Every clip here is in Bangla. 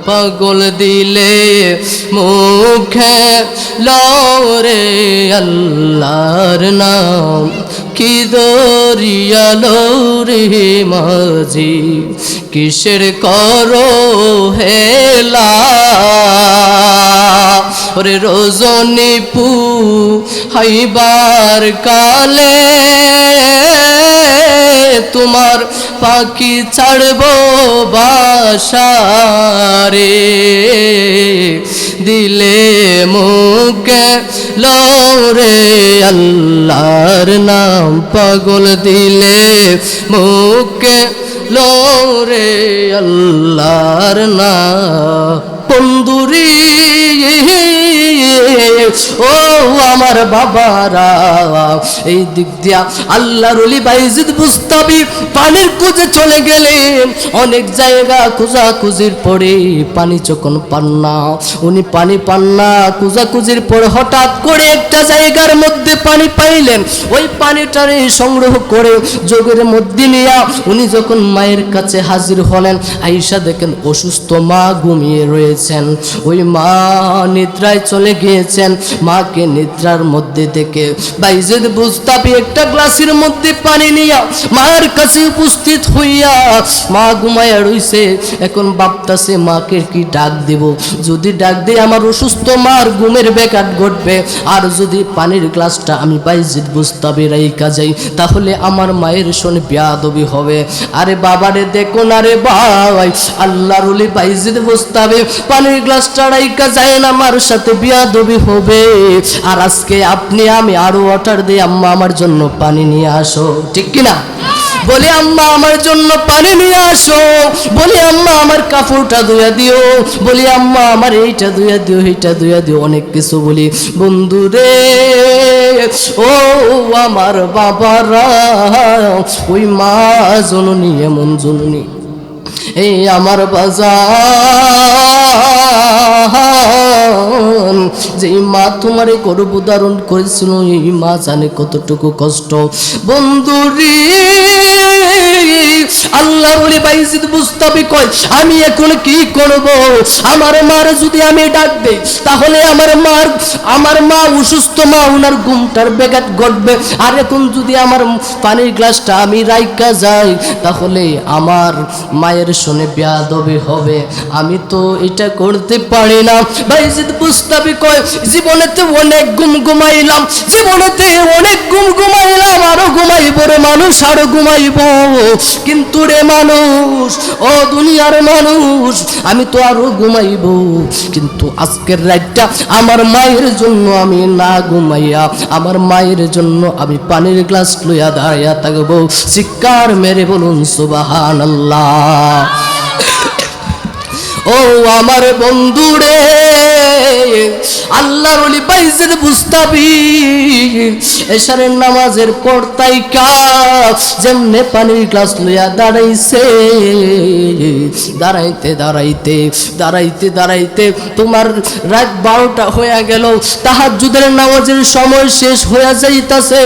পাগল দিলে মুখে লরে আল্লাহর নাম কি দরিয়ালো রে মাঝি কিসের করো হেলা ওরে রজনী পু হাইবার কালে তোমার পাখি ছাড়বো বাসারে দিলে মুখে লরে আল্লাহর নাম পাগল দিলে মুখে লরে আল্লাহর নাম বন্ধুরি ও আমার বাবারা এই দিক দিয়া আল্লাহর ওলি বাইজিদ বুস্তাবি পানির খুঁজে চলে গেলেন অনেক জায়গা খোঁজাখুঁজির পরে পানি যখন পান না উনি পানি পান না খোঁজাখুঁজির পরে হঠাৎ করে একটা জায়গার মধ্যে পানি পাইলেন ওই পানিটারে সংগ্রহ করে যোগের মধ্যে নিয়ে উনি যখন মায়ের কাছে হাজির হলেন আয়েশা দেখেন অসুস্থ মা ঘুমিয়ে রয়েছেন ওই মা নিদ্রায় চলে গিয়েছেন মাকে নিদ্রার মধ্যে থেকে বাইজিদ বুস্তাবি একটা গ্লাসের মধ্যে পানি নিয়ে মায়ের কাছে উপস্থিত হইয়া মা ঘুমায়া রইছে এখন ভাবতাছে মাকে কি ডাক দেব যদি ডাক দেই আমার অসুস্থ মার ঘুমের ব্যাঘাত ঘটবে আর যদি পানির গ্লাসটা আমি বাইজিদ বুস্তাবি রাইখা যাই তাহলে আমার মায়ের সঙ্গে বেয়াদবি হবে আরে বাবারে দেখো না রে ভাই আল্লাহর ওলি বাইজিদ বুস্তাবি পানির গ্লাসটা রাইখা যায় না আমার সাথে বেয়াদবি হবে আর আজকে আপনি আমি আরো অর্ডার দিই আম্মা আমার জন্য পানি নিয়ে আসো ঠিক কিনা বলি আম্মা আমার জন্য পানি নিয়ে আসো বলি আম্মা আমার কাপড়টা ধুইয়া দিও বলি আম্মা আমার এইটা ধুইয়া দিও এইটা ধুইয়া দিও অনেক কিছু বলি বন্ধুরে ও আমার বাবারা ওই মা জননী এমন জননী এই আমার বাজার যেই মা তোমারে গর্ভধারণ করেছিল এই মা জানে কতটুকু কষ্ট বন্ধুরি আল্লাহর ওলি বাইজিদ বুস্তাবি কয় আমি এখন কি করব আমার মার যদি আমি ডাক দেই তাহলে আমার মা অসুস্থ মা ওনার ঘুমটার ব্যাঘাত ঘটবে আর এখন যদি আমার পানির গ্লাসটা আমি রাইখা যাই তাহলে আমার মায়ের শুনে বেয়াদবি হবে আমি তো এটা করতে পারি না বাইজিদ বুস্তাবি কয় জীবনেতে অনেক ঘুমাইলাম জীবনেতে অনেক ঘুমাইলাম আরো ঘুমাইব রে মানুষ আরো ঘুমাইব কিন্তু রে মানুষ ও দুনিয়ার মানুষ আমি তো আরো ঘুমাইব কিন্তু আজকের রাতটা আমার মায়ের জন্য আমি না ঘুমাইয়া আমার মায়ের জন্য আমি পানির গ্লাস লইয়া দাঁড়াইয়া থাকবো চিৎকার মেরে বলুন সুবহানাল্লাহ ও আমার বন্ধুরে আল্লাহর ওলি বাইজিদ বুস্তাবি এশারের নামাজের পর তাইকা যেমনে পানির গ্লাস লইয়া দাঁড়াইছে দাঁড়াইতে দাঁড়াইতে দাঁড়াইতে দাঁড়াইতে তোমার রাত 12টা হয়ে গেল তাহাজ্জুদের নামাজের সময় শেষ হয়ে যাইতাছে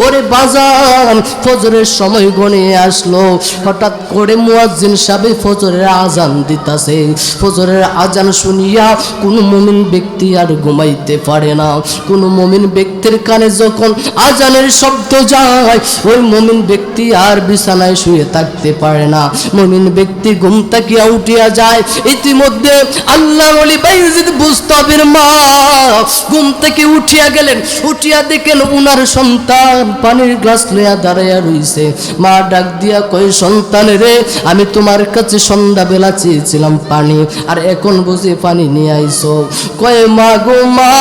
ওরে বাজান ফজরের সময় গনিয়ে আসলো হঠাৎ করে মুয়াজ্জিন সাহেব ফজরের আজান দিতাছে ফজরের আজান শুনিয়া কোন মুমিন ব্যক্তি আর ঘুমাইতে পারে না কোন মুমিন ব্যক্তির কানে যখন আজানের শব্দ যায় ওই মুমিন ব্যক্তি আর বিছানায় শুয়ে থাকতে পারে না মুমিন ব্যক্তি ঘুম থেকে উঠিয়া যায় ইতিমধ্যে আল্লাহর ওলি বাইজিদ বুস্তাবির মা ঘুম থেকে উঠিয়া গেলেন উঠিয়া দেখেন উনার সন্তান পানির গ্লাস লইয়া দাঁড়াইয়া রইছে মা ডাক দিয়া কয় সন্তান রে আমি তোমার কাছে সন্ধ্যাবেলা চেয়েছিলাম পানি আর এখন বুঝি পানি নিয়ে আইছো কয় মা গো মা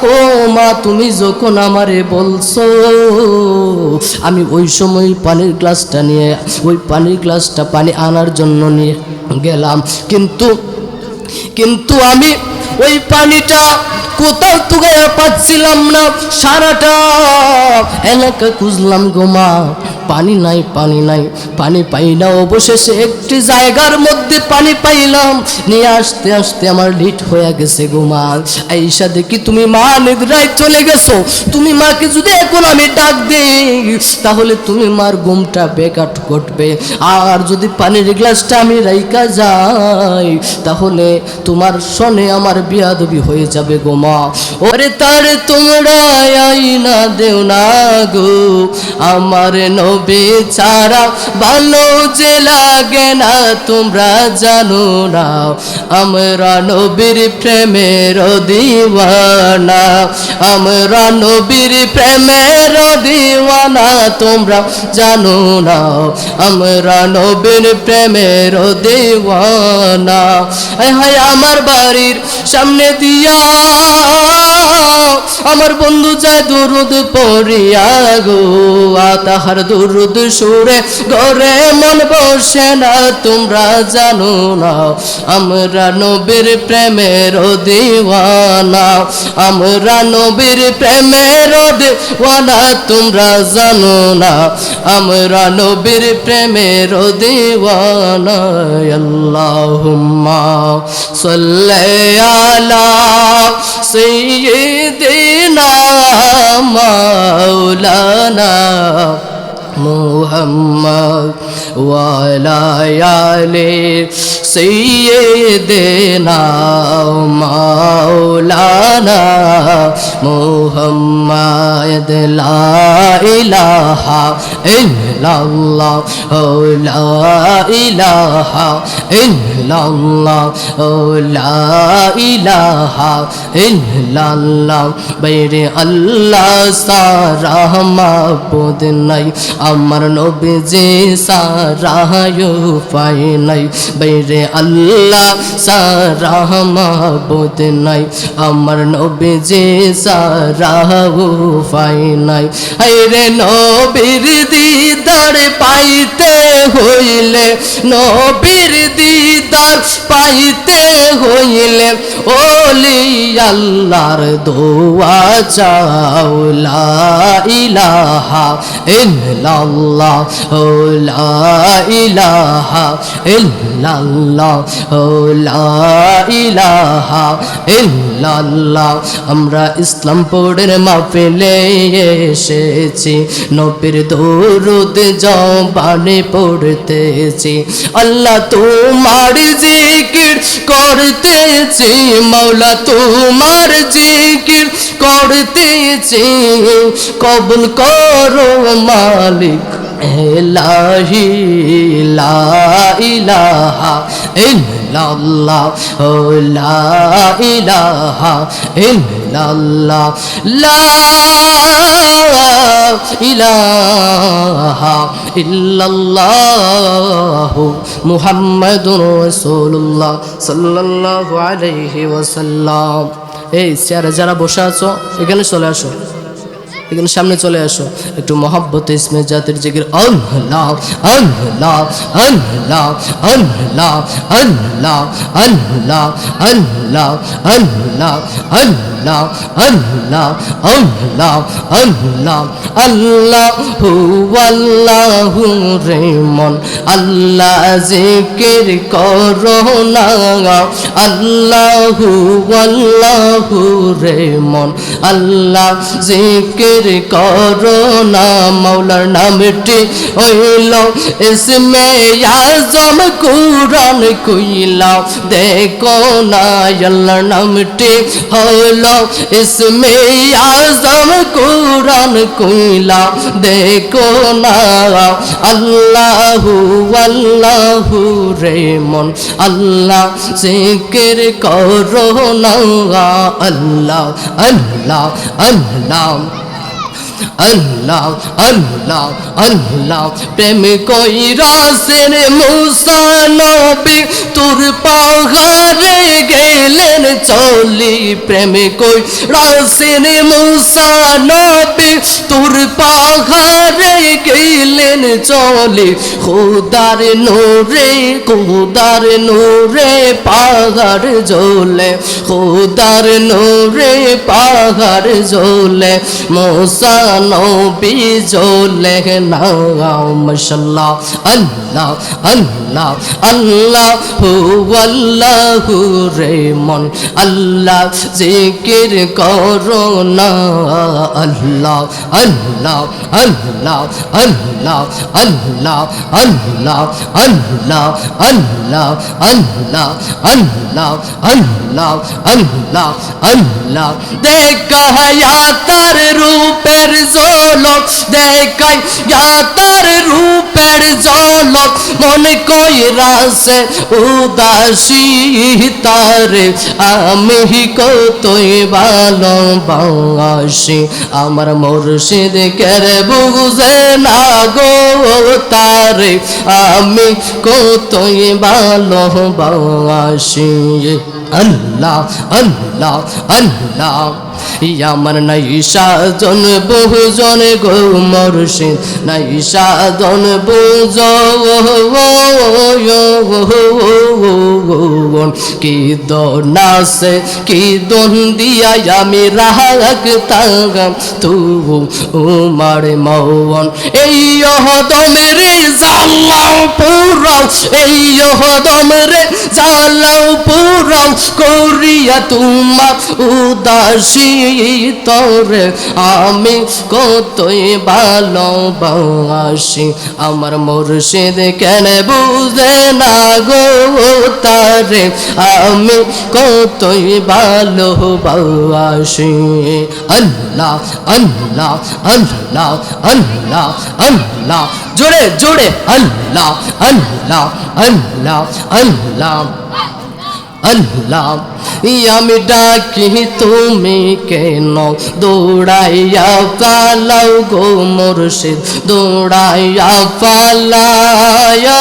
ও মা তুমি যখন আমারে বলছো আমি ওই সময় পানির গ্লাসটা নিয়ে ওই পানির গ্লাসটা পানি আনার জন্য নিয়ে গেলাম কিন্তু আমি ওই পানিটা কোথাও তুগায়া পাচ্ছিলাম না সারাটা এলাকা খুঁজলাম গো মা পানি নাই, পানি নাই, পানি পাই না। অবশেষে একটি জায়গার মধ্যে পানি পাইলাম, নিয়ে আসতে আসতে আমার লিট হয়ে গেছে গো মা। আইসা দেখি তুমি মা নিদ্রায় চলে গেছো। তুমি মাকে যদি এখন আমি ডাক দেই তাহলে তুমি মার ঘুমটা বেকাট ঘটবে, আর যদি পানির গ্লাসটা আমি রাইকা যাই তাহলে তোমার সনে আমার বিয়াদবি হয়ে যাবে গো মা। ওরে তার তোমরা আইনা দেও না গো, আমার নবী ছাড়া ভালো যে লাগে না তোমরা জানো না। আমরা নবীর প্রেমের দিওয়ানা, আমরা নবীর প্রেমের দিওয়ানা তোমরা জানো না। আমরা নবীর প্রেমের দিওয়ানা। হায় আমার বাড়ির সামনে দিয়া আমার বন্ধু যায় দুরুদ পড়িয়া গো, তাহার দুরুদ সুরে ঘরে মন বসে না তোমরা জানো না। আমরা নবীর প্রেমের দিওয়ানা, আমরা নবীর প্রেমের দিওয়ানা তোমরা জানো না। আমরা নবীর প্রেমের দিওয়ানা। আল্লাহুম্মা সাল্লি আলা সাইয়্যিদিনা মাওলানা মুহাম্মদ ওয়া আলা আলি সাইয়্যিদিনা মাওলানা মুহাম্মদ। লা ইলাহা ইল্লাল্লাহ লা ইলাহা ইল্লাল্লাহ লা ইলাহা ইল্লাল্লাহ। বাইরে আল্লাহ সারা মাবুদ নাই, আমার নবীজি সারা উপায় নাই। বাইরে আল্লাহ সারা মাবুদ নাই, আমার নবীজি সারা উপায় নাই। হায়রে নবীর দিদার পাইতে হইলে, নবীর দিদার পাইতে হইলে ওলি আল্লাহর দোয়া চাও। লা ইলাহা ইল্লাল্লাহ লা ইলাহা ইল্লাল্লাহ লা ইলাহা ইল্লাল্লাহ। আমরা ইসলামপুরের মাহফিলে এসেছি, নবীর দরুদ জবানে পড়তেছি। আল্লাহ তোমার জিকির করতেছি, মাওলা তোমার জিকির করতেছি। কবুল করো মালিক ইলাহি। লা ইলাহা ইল্লাল্লাহ লা ইলাহা ইল্লাল্লাহ লা ইলাহা ইল্লাল্লাহ মুহাম্মাদুর রাসূলুল্লাহ সাল্লাল্লাহু আলাইহি ওয়াসাল্লাম। এই চেয়ারে যারা বসে আছো এখানে চলে আসো, এখানে সামনে চলে আসো। একটু মহব্বত ইসমে জাতের জিকির আল্লাহ আল্লাহ আল্লাহ আল্লাহ আল্লাহ আল্লাহ আল্লাহ আল্লাহ আল্লাহ আল্লাহ আল্লাহ আল্লাহ আল্লাহু আল্লাহু রে মন আল্লাহ জিকির করো না। আল্লাহু আল্লাহু রে মন আল্লাহ জিকির করো না। মাওলার নামটি হইল ইসমে আজম, কুরআন কইলা দেখো না। আল্লাহর নামটি হইল ইসমে আজম, কুরআন কইলা দেখো না। আল্লাহু আল্লাহু রে মন আল্লাহ জিকির করো না। আল্লাহ আল্লাহ আল্লাহ আল্লাহ আল্লাহ আল্লাহ। প্রেম কইরাছেন মুসা নবী, তোর পাহাড়ে গেলেন চলি প্রেমে কই রাসেন মুসা নবী তোর পাহাড়ে গেলেন চলে খোদার নূরে পাহাড় জ্বলে খোদার নূরে পাহাড় জ্বলে মুসা নবী জ্বলে না মাশাআল্লাহ আল্লাহ আল্লাহ আল্লাহু আল্লাহু রে মন আল্লাহ জিকির করো না আল্লাহ আল্লাহ আল্লাহ আল্লাহ আল্লাহ আল্লাহ আল্লাহ আল্লাহ আল্লাহ আল্লাহ আল্লাহ আল্লাহ আল্লাহ দেখায়া তার রূপের ঝলক দেখায়া তার রূপের ঝলক মনে কইরাছে উদাসী তারে আমি কতই ভালোবাসি আমার মুর্শিদ কেরে বুঝে না গো তারে আমি কতই ভালোবাসি আল্লাহ আল্লাহ আল্লাহ আমার নাই সাজন বহুজন গো মুর্শিদ নাই সাজন বুঝন কি দোনাসে কি দন দিয়া আমি রাখতাম তু উমার মৌন এই দমরে জালাও পুরাও এই দমরে জালাও পুরাও করিয়া তোমার উদাসী তোরে আমি কতই ভালোবাসি আমার মুর্শিদ কেন বুঝে না গো তারে আমি কতই ভালোবাসি আল্লাহ আল্লাহ আল্লাহ আল্লাহ আল্লাহ জোরে জোরে আল্লাহ আল্লাহ আল্লাহ আল্লাহ আল্লাহ আমি ডাকি তুমি কেন দৌড়াইয়া পালাও গো মুর্শিদ দৌড়াইয়া পালায়া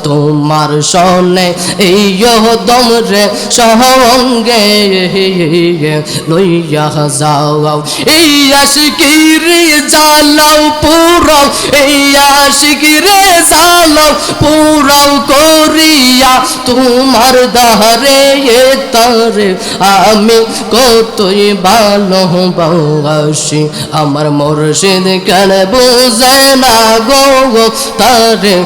তোমার সনে এই দমরে সঙ্গে লইয়া যাও এই আশিকিরে জালাও পুরাও এই আশিকিরে জালাও পুরাও করিয়া তোমার দারে তারে আমি কতই ভালোবাসি আমার মুর্শিদ কেন বুঝে না গো তারে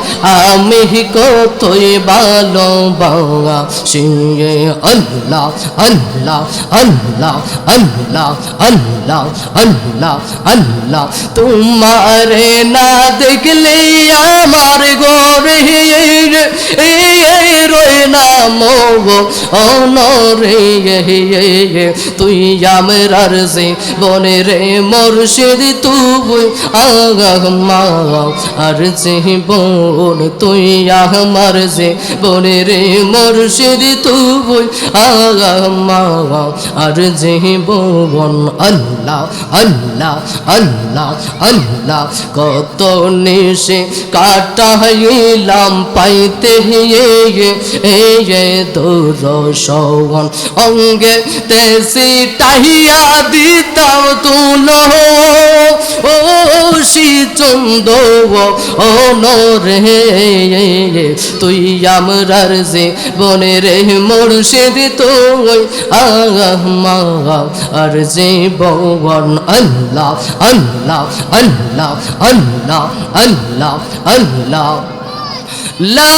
আমি কতই ভালোবাসি আল্লাহ আল্লাহ আল্লাহ আল্লাহ আল্লাহ আল্লাহ আল্লাহ তোমারে না দেখলে আমার গোরে রয়ে না মো অনরে তুই আমরার সে বনে রে মুর্শিদ তুই আগমা আর সে বোন তুই আমার সে বনে রে মুর্শিদ তুই আগমা আর যে বোন আল্লাহ আল্লাহ আল্লাহ আল্লাহ কত নিশে কাটাইলাম পাইতে দূরসন অঙ্গে তেসি টাহিয়া দিতাম তুলো ও চন্দ অনরে তুই আমরার যে বনে রে মুর্শিদ তুই আহমা আর যে বন আল্লাহ আল্লাহ আল্লাহ আল্লাহ আল্লাহ আল্লাহ লা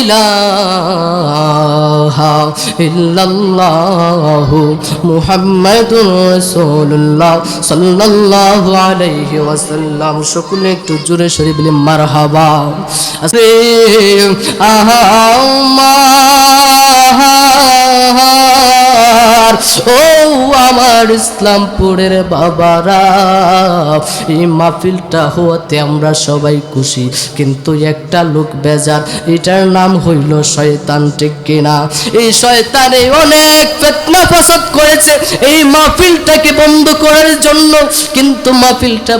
ইলাহা ইল্লাল্লাহু মুহাম্মাদুর রাসূলুল্লাহ সাল্লাল্লাহু আলাইহি ওয়াসাল্লাম সকলে একটু জোরে শরীফ বলি মারহাবা আসে আহা আমার, ও আমার ইসলামপুরের বাবারা, এই মাহফিলটা হওয়াতে আমরা সবাই খুশি, কিন্তু একটা লোক বেজার, এটার নাম হইল শয়তান, ঠিক কিনা? এই শয়তানে অনেক ফিতনা ফাসাদ করেছে এই মাহফিলটাকে বন্ধ করার জন্য, কিন্তু মাহফিলটা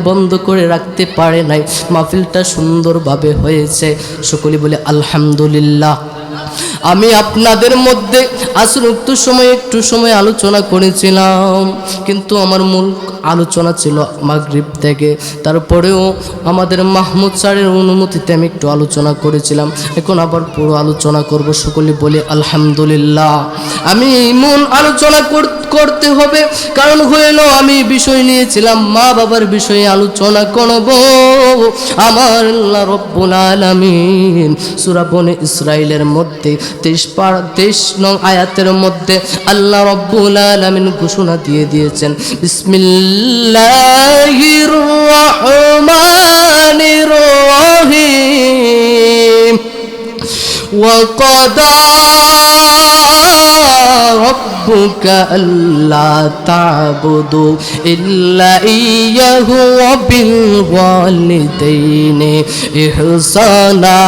বন্ধ করে রাখতে পারে নাই। মাহফিলটা সুন্দরভাবে হয়েছে, সকলে বলে আলহামদুলিল্লাহ। আমি আপনাদের মধ্যে আসলে একটু সময় আলোচনা করেছিলাম, কিন্তু আমার মূল আলোচনা ছিল মাগরিব থেকে। তারপরেও আমাদের মাহমুদ স্যারের অনুমতিতে আমি একটু আলোচনা করেছিলাম, এখন আবার পুরো আলোচনা করব। সকলে বলে আলহামদুলিল্লাহ। আমি মূল আলোচনা করতে হবে, কারণ হইল আমি বিষয় নিয়েছিলাম মা বাবার বিষয়ে আলোচনা করব। আমার আল্লাহ রব্বুল আলামিন সূরা বনী ইসরাইলের মধ্যে 23 নং আয়াতের মধ্যে আল্লাহ রব্বুল আলামিন ঘোষণা দিয়ে দিয়েছেন, বিসমিল্লাহির রহমানির রহিম, وقضى ربك ألا تعبدوا إلا إياه وبالوالدين إحسانا।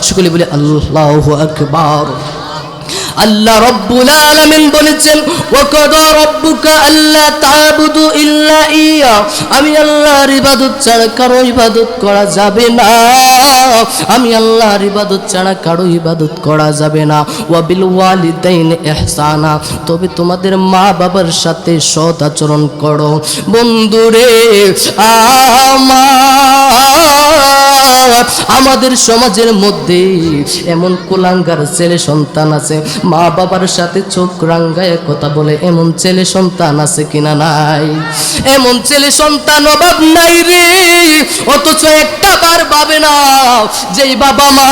সকলে বলে আল্লাহু আকবার। আল্লাহ রব্বুল আলামিন বলেছেন, ওয়াকাদা রাব্বুকা আল্লা তা'বুদু ইল্লা ইয়া, আমি আল্লাহর ইবাদত ছাড়া কারো ইবাদত করা যাবে না, আমি আল্লাহর ইবাদত ছাড়া কারো ইবাদত করা যাবে না। ওয়া বিল ওয়ালিদাইনি ইহসানা, তবে তোমাদের মা বাবার সাথে সৎ আচরণ করো। বন্ধুরে আমাদের সমাজের মধ্যে এমন কুলাঙ্গার ছেলে সন্তান আছে, মা বাবার সাথে চোখ রাঙ্গায় কথা বলে, এমন ছেলে সন্তান আছে কিনা? নাই। এমন ছেলে সন্তান অভাব নাই রে, অথচ একটা বার ভাবে না যেই বাবা মা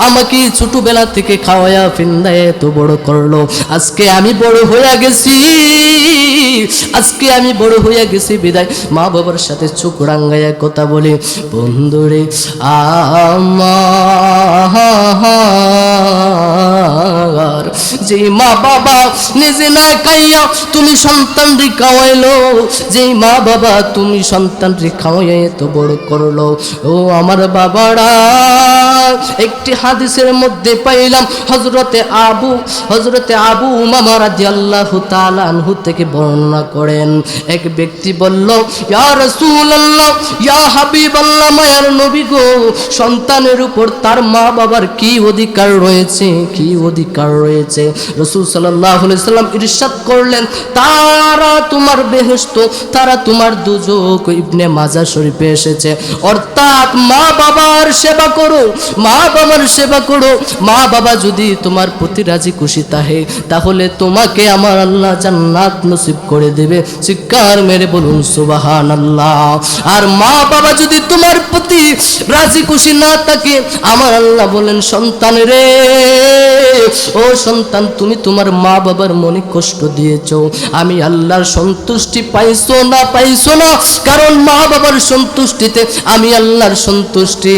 আমাকে ছোটবেলা থেকে খাওয়ায়া ফিন্দায় এত বড় করলো, আজকে আমি বড় হয়ে গেছি বিদায় মা বাবার সাথে চোখ রাঙ্গায় কথা বলে। বন্ধুরে আমার, যে মা বাবা নিজে না খাইয়া তুমি সন্তান রে খাওয়াইলো, যে মা বাবা তুমি সন্তান রে খাওয়াইয়া এত বড় করলো, ও আমার বাবারা, একটি হাদিসের মধ্যে পাইলাম হযরতে আবু উমামা রাদিয়াল্লাহু তাআলা আনহু থেকে বর্ণনা করেন, এক ব্যক্তি বলল, ইয়া রাসূলুল্লাহ, ইয়া হাবিবাল্লাহ, মায়ার নবী গো, সন্তানের উপর তার মা বাবার কি অধিকার রয়েছে? রাসূল সাল্লাল্লাহু আলাইহি সাল্লাম ইরশাদ করলেন, তারা তোমার বেহেশত, তারা তোমার দুজক। ইবনে মাজাহ শরীফে এসেছে, অর্থাৎ মা বাবার সেবা করো। মা বাবা যদি তোমার প্রতি রাজি খুশি থাকে, তাহলে তোমাকে আমার আল্লাহ জান্নাত নসিব করে দেবে। চিৎকার মেরে বলুন সুবহানাল্লাহ। আর মা বাবা যদি তোমার প্রতি রাজি খুশি না থাকে, আমার আল্লাহ বলেন, সন্তান রে, ও সন্তান, তুমি তোমার মা বাবার মনে কষ্ট দিয়েছো, আমি আল্লাহর সন্তুষ্টি পাইছো না, কারণ মা বাবার সন্তুষ্টিতে আমি আল্লাহর সন্তুষ্টি,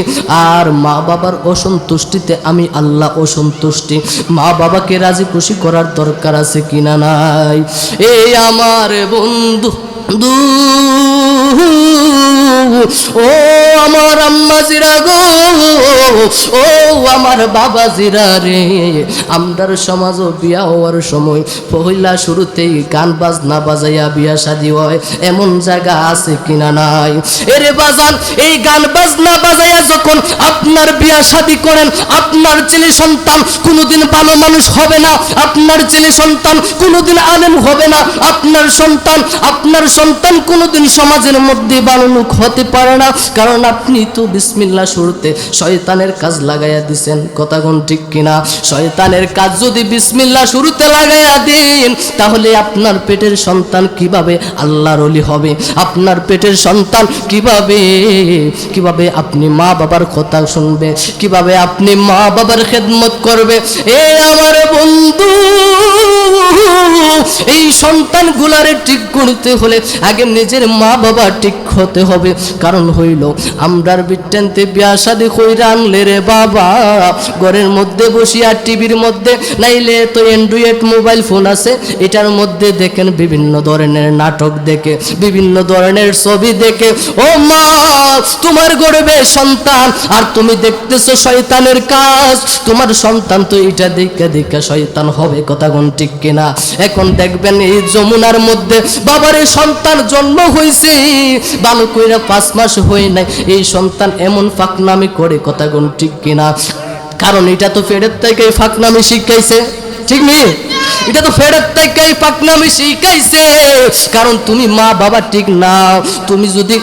আর মা বাবার অসন্তুষ্টিতে আমি আল্লাহ অসন্তুষ্টি। মা বাবাকে রাজি খুশি করার দরকার আছে কিনা? নাই। এই আমার বন্ধু, ও আমার আম্মা জিরা গো, ও আমার বাবা জিরা রে, আমরার সমাজও বিয়া হওয়ার সময় পহিলা শুরুতেই গান বাজনা বাজাইয়া বিয়া শাদী হয়, এমন জায়গা আছে কিনা? নাই। এরে বাজান, এই গান বাজনা বাজাইয়া যখন আপনার বিয়া শাদী করেন, আপনার ছেলে সন্তান কোনোদিন ভালো মানুষ হবে না, আপনার ছেলে সন্তান কোনোদিন আলেম হবে না, আপনার সন্তান কোনোদিন সমাজের মধ্যে ভালো লোক হতে পারে না, কারণ আপনি তো বিসমিল্লাহ শুরুতে শয়তানের কাজ লাগাইয়া দিছেন। কথা কোন ঠিক কিনা? শয়তানের কাজ যদি বিসমিল্লাহ শুরুতে লাগাইয়া দিন, তাহলে আপনার পেটের সন্তান কিভাবে আল্লাহর ওলি হবে? আপনার পেটের সন্তান কিভাবে আপনি মা বাবার কথা শুনবে? কিভাবে আপনি মা বাবার খেদমত করবে? এ আমার বন্ধু, এই সন্তানগুলারে ঠিক করতে হলে আগে নিজের মা বাবা ঠিক হতে হবে, কারণ হইল আমরার বিট্টানতে বিয়া শাদি কইরা আনলে রে বাবা ঘরের মধ্যে বসিয়া টিভির মধ্যে নাইলে তো অ্যান্ড্রয়েড মোবাইল ফোন আছে, এটার মধ্যে দেখেন বিভিন্ন ধরনের নাটক দেখে, বিভিন্ন ধরনের ছবি দেখে। ও মা, তোমার গর্ভে সন্তান আর তুমি দেখতেছো শয়তানের কাজ। তোমার সন্তান তো এটা দেখে দেখে শয়তান হবে, কথা কোন ঠিক কিনা? এখন দেখবেন এই যমুনার মধ্যে বাবার এই সন্তান জন্ম হয়েছে, ভালো কইরা 5 মাস হয়ে নাই, এই সন্তান এমন ফাঁকনামি করে, কথা কোন ঠিক কিনা? কারণ এটা তো ফেরের থেকে ফাঁকনামি শিখাইছে, ঠিক নেই? এটা তো ফেরের থেকে ফাঁকনামি শিখাইছে। কারণ তুমি মা বাবা ঠিক না, তুমি যদি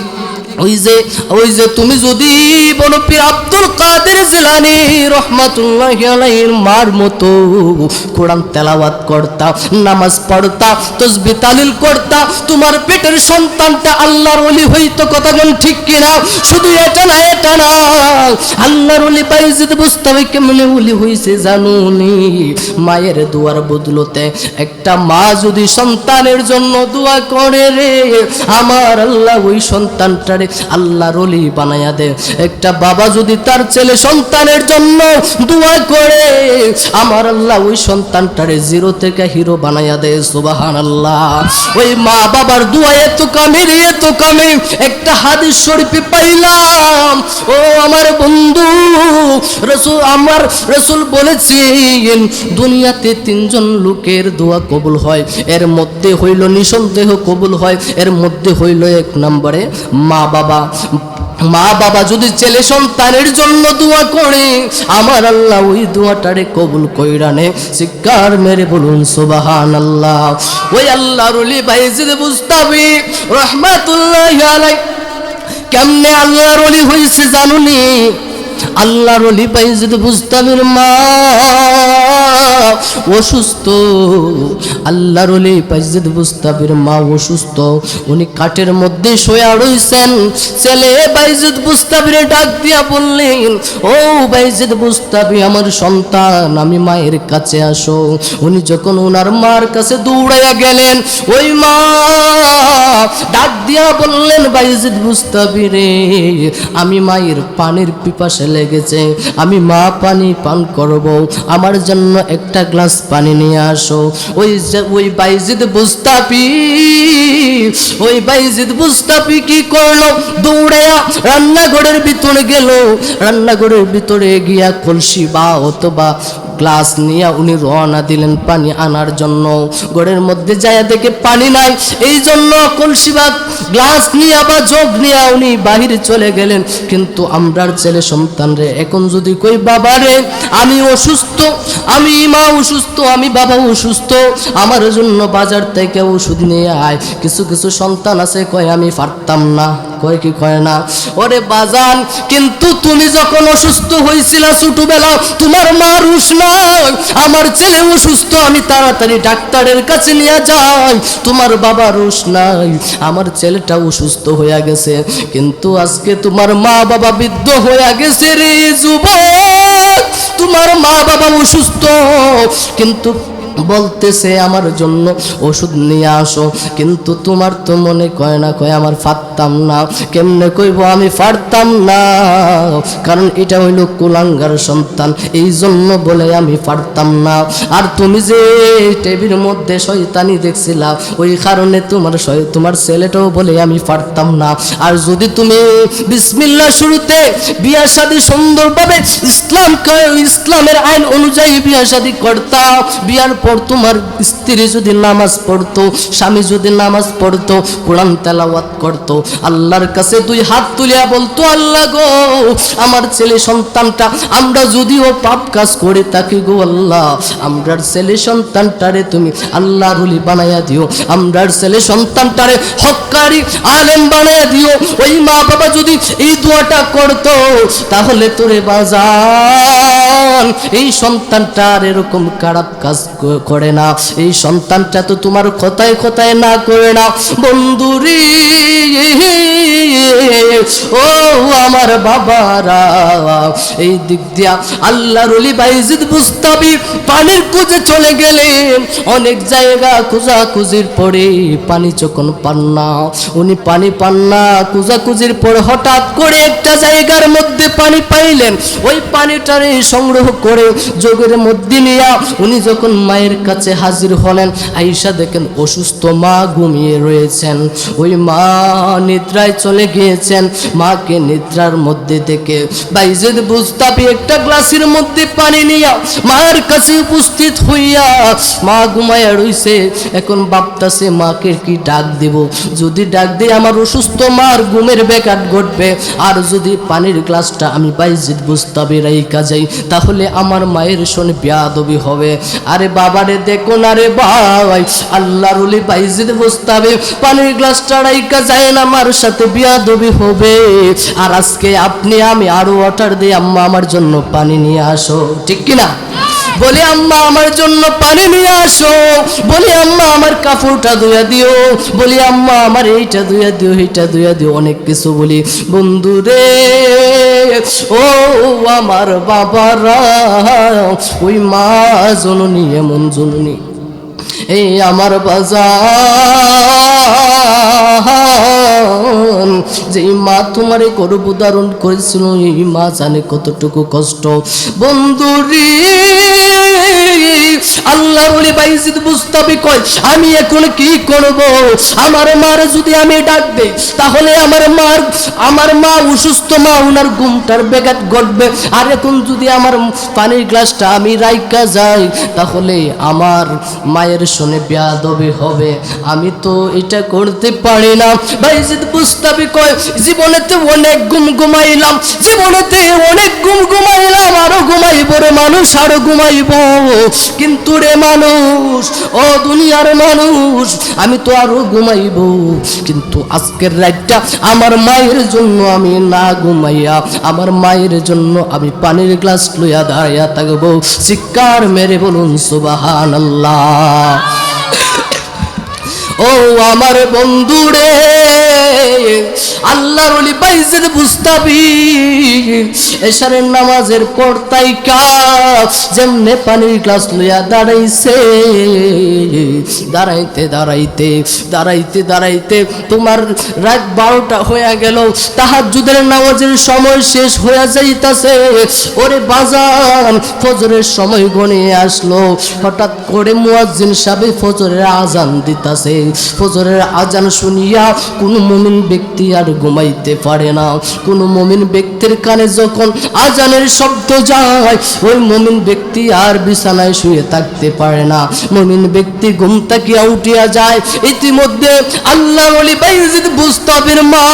ওই যে তুমি যদি বলো পীর আব্দুল কাদের জিলানী রহমাতুল্লাহি আলাইহির মার মতো কোরআন তেলাওয়াত করতা, নামাজ পড়তা, তাসবিহ তাহলিল করতা, তোমার পেটের সন্তানটা আল্লাহর ওলি হইতো, কথা কোন ঠিক কিনা? শুধু এটা না আল্লাহর ওলি বাইজিদ বুস্তামি কেমনে ওলি হইছে জানুনি? মায়ের দুয়ার বদলতে একটা মা যদি সন্তানের জন্য দোয়া করে রে, আমার আল্লাহ ওই সন্তানটারে আল্লাহর ওলি বানায়া দে। একটা বাবা যদি তার ছেলে সন্তানের জন্য দোয়া করে, আমার আল্লাহ ওই সন্তানটারে জিরো থেকে হিরো বানায়া দে। সুবহানাল্লাহ। ওই মা বাবার দোয়া এত কামে রে, এত কামে। একটা হাদিস শরীফে পাইলাম, ও আমার বন্ধু, আমার রাসূল বলেছেন দুনিয়াতে 3 জন লোকের দোয়া কবুল হয়, এর মধ্যে হইল নিঃসন্দেহ কবুল হয়, এর মধ্যে হইল 1 নম্বরে মা বাবা। মা বাবা যদি ছেলে সন্তানের জন্য দোয়া করে, আমার আল্লাহ ওই দোয়াটারে কবুল কইরা নে। চিৎকার মেরে বলুন সুবহানাল্লাহ। ওই আল্লাহর ওলি বাইজিদ বুস্তামি রহমাতুল্লাহি আলাইহি কেমনে আল্লাহর ওলি হইছে জানুনি? আল্লাহর ওলি বাইজিদ বুস্তামির মা অসুস্থ, আল্লাহর ওলি বাইজিদ বুস্তামির মা অসুস্থ, উনি কাঠের মধ্যে শোয়া রইছেন। ছেলে বাইজিদ বুস্তামিরে ডাক দিয়া বললেন, ও বাইজিদ বুস্তামি আমার সন্তান, আমি মায়ের কাছে আসো। উনি যখন ওনার মার কাছে দৌড়াইয়া গেলেন, ওই মা ডাক দিয়া বললেন, বাইজিদ বুস্তামি রে, আমি মায়ের পানির পিপাসা লেগেছে, আমি মা পানি পান করব, আমার জন্য একটা গ্লাস পানি নিয়ে আসো। ওই বাইজিদ বুস্তামি কি করলো? দৌড়ায়া রান্নাঘরের ভিতরে গেল, রান্নাঘরের ভিতরে গিয়া কলসি বা অথবা গ্লাস নিয়ে উনি রওনা দিলেন পানি আনার জন্য। ঘরের মধ্যে যায় দেখে পানি নাই, এই জন্য কলসি বা গ্লাস নিয়ে বা জগ নিয়ে উনি বাহিরে চলে গেলেন। কিন্তু আমরার ছেলে সন্তান রে এখন যদি কই, বাবা রে আমি অসুস্থ, আমি মা অসুস্থ, আমি বাবা অসুস্থ, আমার জন্য বাজার থেকে ওষুধ নিয়ে আয়, কিছু কিছু সন্তান আছে কয় আমি পারতাম না, কয় কি কয় না? ওরে বাজান, কিন্তু তুমি যখন অসুস্থ হয়েছিলা ছোটবেলা, তোমার মা রুশ নাই, আমার ছেলে অসুস্থ, আমি তাড়াতাড়ি ডাক্তারের কাছে নিয়ে যাই, তোমার বাবা রুশ নাই, আমার ছেলেটা অসুস্থ হয়ে গেছে। কিন্তু আজকে তোমার মা বাবা বৃদ্ধ হয়ে গেছে রে যুবক, তোমার মা বাবা অসুস্থ, কিন্তু বলতেছে আমার জন্য ওষুধ নিয়ে আসো, কিন্তু তোমার তো মনে কয় না, কয় আমার পারতাম না। কেমনে কইব আমি পারতাম না? কারণ এটা হইল কুলাঙ্গার সন্তান, এই জন্য বলে আমি পারতাম না। আর তুমি যে টেবির মধ্যে শয়তানি দেখছিলা, ওই কারণে তোমার ছেলেটাও বলে আমি পারতাম না। আর যদি তুমি বিসমিল্লাহ শুরুতে বিয়া শাদী সুন্দরভাবে ইসলামের আইন অনুযায়ী বিয়া শাদী করতা, বিয়ার পর তোমার স্ত্রী যদি নামাজ পড়তো, স্বামী যদি নামাজ পড়তো, কোরআন তেলাওয়াত করতো, আল্লাহর কাছে 2 হাত তুলিয়া বলতো, আল্লাহ গো আমার ছেলে সন্তানটা, আমরা যদিও পাপ কাজ করে থাকি গো আল্লাহ, আমরার ছেলে সন্তানটারে তুমি আল্লাহর ওলি বানায়া দিও, আমরার ছেলে সন্তানটারে হক্কারি আলেম বানায়া দিও। ওই মা বাবা যদি এই দোয়াটা করতো, তাহলে তোরে বাজান এই সন্তানটার এরকম খারাপ কাজ করে না, এই সন্তানটা তো তোমার কথায় কথায় না করে না। বন্ধুরি ও আমার বাবারা, এই দিক দিয়া আল্লাহর ওলি বাইজিদ বুস্তাবি পানির খোঁজে চলে গেলেন। অনেক জায়গা খোঁজাখুঁজির পরে পানি যখন পান না, উনি পানি পান না, খোঁজাখুঁজির পরে হঠাৎ করে একটা জায়গার মধ্যে পানি পাইলেন। ওই পানিটারে সংগ্রহ করে যোগের মধ্যে নিয়ে উনি যখন মায়ের কাছে হাজির হলেন, আয়েশা দেখেন অসুস্থ মা ঘুমিয়ে রয়েছেন। ওই মা নিদ্রায় চলে গিয়েছেন। মাকে নিদ্রার মধ্যে থেকে বাইজিদ বুস্তাবি একটা গ্লাসের মধ্যে পানি নিয়ে মায়ের কাছে উপস্থিত হইয়া, মা ঘুমায়া রইছে। এখন ভাবতাছে মাকে কি ডাক দেব, যদি ডাক দিই আমার অসুস্থ মার ঘুমের ব্যাঘাত ঘটবে, আর যদি পানির গ্লাসটা আমি বাইজিদ বুস্তাবি রাইখা যাই তাহলে আমার মায়ের সঙ্গে বেয়াদবি হবে। আরে বাবারে দেখো না রে ভাই, আল্লাহর ওলি বাইজিদ বুস্তাবি পানির গ্লাসটা রাইখা যায় না, আমার সাথে বেয়াদবি হবে। আর আজকে আপনি আমি আরো অর্ডার দিই, আম্মা আমার জন্য পানি নিয়ে আসো, ঠিক কিনা? বলি আম্মা আমার জন্য পানি নিয়ে আসো, বলি আম্মা আমার কাপড়টা ধুইয়া দিও, বলি আম্মা আমার এইটা ধুইয়া দিও, এইটা ধুইয়া দিও, অনেক কিছু বলি। বন্ধুরে ও আমার বাবারা, ওই মা জননী এমন জননী, এই আমার বাজার যেই মা তোমারে গর্ভধারণ করেছিল, এই মা জানে কতটুকু কষ্ট। বন্ধুরি আল্লাহর ওলি বাইজিদ বুস্তাবি কয়, আমি এখন কি করব? আমার মার যদি আমি ডাক দেই তাহলে আমার মা অসুস্থ মা, ওনার ঘুমটার ব্যাঘাত ঘটবে। আর এখন যদি আমার পানির গ্লাসটা আমি রাইখা যাই তাহলে আমার মায়ের সঙ্গে বেয়াদবি হবে, আমি তো এটা করতে পারি না। বাইজিদ বুস্তাবি কয়, জীবনেতে অনেক ঘুমাইলাম, জীবনেতে অনেক ঘুমাইলাম, আরো ঘুমাইব রে মানুষ, আরো ঘুমাইব, কিন্তু রে মানুষ, ও দুনিয়ার মানুষ, আমি তো আরো ঘুমাইব, কিন্তু আজকের রাতটা আমার মায়ের জন্য আমি না ঘুমাইয়া আমার মায়ের জন্য আমি পানির গ্লাস লইয়া দাঁড়াইয়া থাকবো। চিৎকার মেরে বলুন সুবহানাল্লাহ। ও আমার বন্ধুরে, আল্লাহর ওলি বাইজিদ বুস্তাবি এশারের নামাজের পর তাইকা যেমনে পানির গ্লাস লইয়া দাঁড়াইছে, দাঁড়াইতে দাঁড়াইতে দাঁড়াইতে দাঁড়াইতে তোমার রাত 12টা হয়ে গেল, তাহাজ্জুদের নামাজের সময় শেষ হয়ে যাইতাছে। ওরে বাজান, ফজরের সময় গনিয়ে আসলো। হঠাৎ করে মুয়াজ্জিন সাহেব ফজরের আজান দিতাছে। ফজরের আজান শুনিয়া কোন মুমিন ব্যক্তি আর ঘুমাইতে পারে না। কোন মুমিন ব্যক্তির কানে যখন আজানের শব্দ যায়, ওই মুমিন ব্যক্তি আর বিছানায় শুয়ে থাকতে পারে না, মুমিন ব্যক্তি ঘুম থেকে উঠিয়া যায়। ইতিমধ্যে আল্লাহর ওলি বাইজিদ বুস্তাবির মা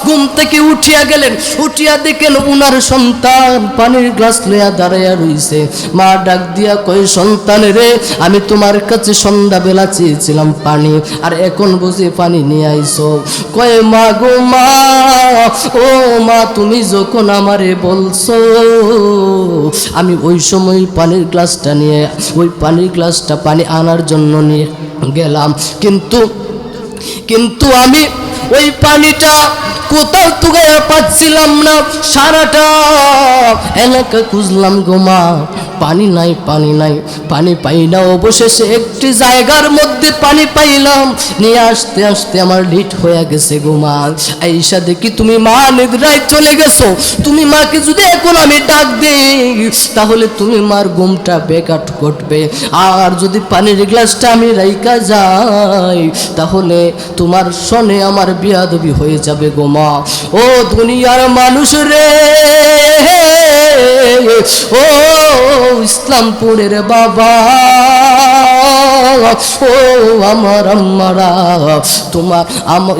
ঘুম থেকে উঠিয়া গেলেন। উঠিয়া দেখেন উনার সন্তান পানির গ্লাস লইয়া দাঁড়াইয়া রইছে। মা ডাক দিয়া কয়, সন্তান রে, আমি তোমার কাছে সন্ধ্যাবেলা চেয়েছিলাম পানি, আর এখন বুঝি পানি নিয়ে আইছো? কয়, মা গো মা, ও মা, তুমি যখন আমারে বলছো আমি ওই সময় পানির গ্লাসটা নিয়ে, ওই পানির গ্লাসটা পানি আনার জন্য নিয়ে গেলাম, কিন্তু আমি ওই পানিটা কোথাও তুগাইয়া পাচ্ছিলাম না। সারাটা এলাকা খুঁজলাম গো মা, পানি নাই, পানি নাই, পানি পাই না। অবশেষে একটি জায়গার মধ্যে পানি পাইলাম। নিয়ে আসতে আসতে আমার লেট হয়ে গেছে গো মা। আয়েশা দেখি তুমি মা নিদ্রায় চলে গেছো। তুমি মাকে যদি এখন আমি ডাক দেই তাহলে তুমি মার ঘুমটা বেঘাত ঘটবে, আর যদি পানির গ্লাসটা আমি রাইখা যাই তাহলে তোমার সনে আমার বিয়াদবি হয়ে যাবে গো মা। ও দুনিয়ার মানুষ রে, ও ইসলামপুরের বাবা, ও আমার আম্মারা, তোমার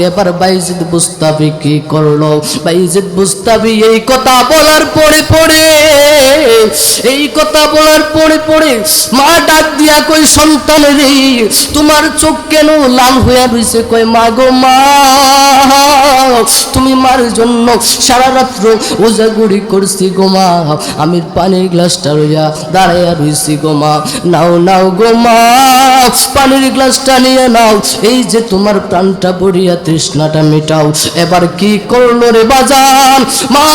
এবার বাইজিদ বুস্তাবি কি করলো? বাইজিদ বুস্তাবি এই কথা বলার পরে মা ডাক দিয়া কই, সন্তান রে, তোমার চোখ কেন লাল হইয়া রইছে? কয়, মা গো মা, তুমি মার জন্য সারা রাত্র ওজাগুড়ি করছি গো মা, আমি পানির গ্লাসটা লইয়া দাঁড়াইয়া রইছি গো মা, নাও নাও গো মা পানির গ্লাসটা নিয়ে নাও, এই যে তোমার প্রাণটা ভরিয়া তৃষ্ণাটা মেটাও। এবার কি করলো রে বাজান, মা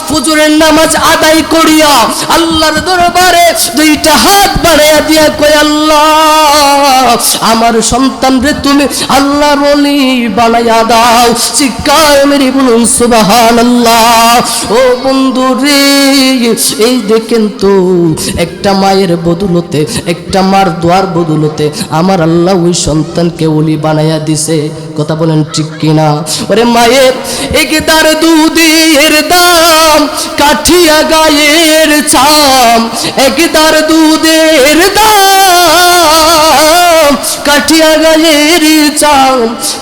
ফজরের নামাজ আদায় করিয়া আল্লাহর দরবারে দুইটা হাত বাড়াইয়া দিয়া কই, আল্লাহ আমার সন্তান রে তুমি আল্লাহর ওলি বানাইয়া দাও। চিৎকার মেরে বলুন সুবহানাল্লাহ। ও বন্ধু রে, এই দেখেন তো একটা মায়ের বদৌলতে, একটা মার দোয়ার বদৌলতে আমার আল্লাহ ওই সন্তানকে ওলি বানাইয়া দিছে। কথা বলেন ঠিক কিনা? ওরে মায়ের একদার দুধের দাম কাঠিয়া গায়ের চাম, একদার দুধের দাম কাঠিয়া গায়ের চাম,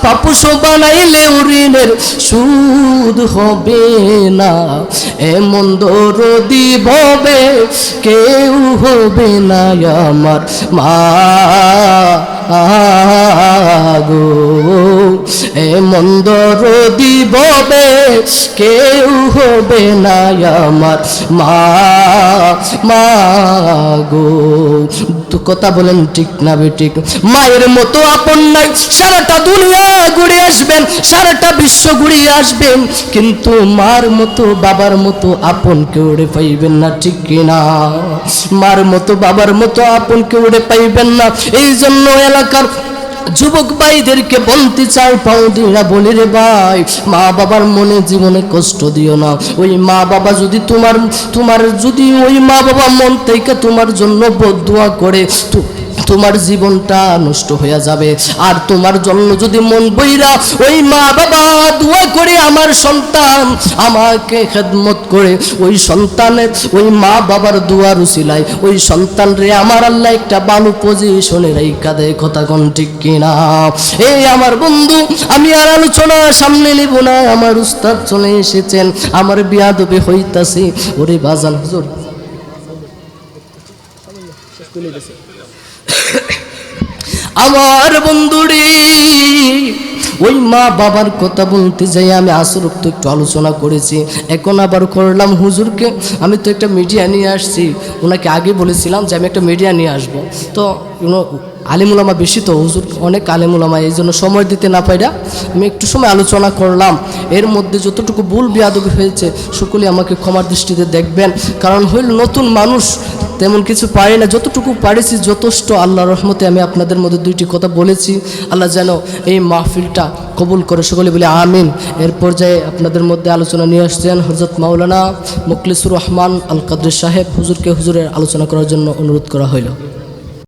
পাপুষ বানাইলে ঋণের সুদ হবে না, এমন দরদি ভবে কেউ হবে না আমার মা গো, এমন দরদি ভবে কেউ হবে না আমার মা গো। তো কথা বলেন ঠিক না বেঠিক? মায়ের মতো আপন নাই, সারাটা দুনিয়া ঘুরে আসবেন, সারাটা বিশ্ব ঘুরিয়ে আসবেন, কিন্তু মার মতো বাবার মতো আপন কেউ পাইবেন না, ঠিক কিনা? মার মতো বাবার মতো আপন কেউ পাইবেন না। এই জন্য এলাকার যুবক ভাইদেরকে বলতে চাই, পাউডিরা বলি রে ভাই, মা বাবার মনে জীবনে কষ্ট দিও না। ওই মা বাবা যদি তোমার যদি ওই মা বাবা মন থেকে তোমার জন্য বদদুয়া করে, তোমার জীবনটা নষ্ট হয়ে যাবে। আর তোমার জন্য যদি মন বইরা ওই মা বাবা দোয়া করে আমার সন্তান আমাকে খেদমত করে, ওই সন্তানের ওই মা বাবার দোয়ার উসিলায় ওই সন্তান রে আমার আল্লাহ একটা ভালো পজিশনে রাইখা দেয়। কথা কোন ঠিক কিনা? এই আমার বন্ধু, আমি আর আলোচনা সামনে নিব না, আমার উস্তাদ চলে এসেছেন, আমার বিয়াদবে হইতাছে। ওরে বাজান হুজুর আমার বন্ধুরে, ওই মা বাবার কথা বলতে যাই আমি আসর তো একটু আলোচনা করেছি, এখন আবার করলাম হুজুরকে। আমি তো একটা মিডিয়া নিয়ে আসছি, ওনাকে আগে বলেছিলাম যে আমি একটা মিডিয়া নিয়ে আসবো, তো আলেমুলামা বেশি, তো হুজুর অনেক আলেমুলামা, এই জন্য সময় দিতে না পাইরা আমি একটু সময় আলোচনা করলাম। এর মধ্যে যতটুকু ভুল বিয়াদবি হয়েছে সকলে আমাকে ক্ষমার দৃষ্টিতে দেখবেন, কারণ হইল নতুন মানুষ, তেমন কিছু পারি না, যতটুকু পারেছি যথেষ্ট। আল্লাহর রহমতে আমি আপনাদের মধ্যে দুইটি কথা বলেছি, আল্লাহ যেন এই মাহফিলটা কবুল করে, সকলে বলে আমিন। এর পর্যায়ে আপনাদের মধ্যে আলোচনা নিয়ে আসছেন হযরত মাওলানা মুখলিসুর রহমান আল কাদরি সাহেব, হুজুরকে হুজুরের আলোচনা করার জন্য অনুরোধ করা হইল।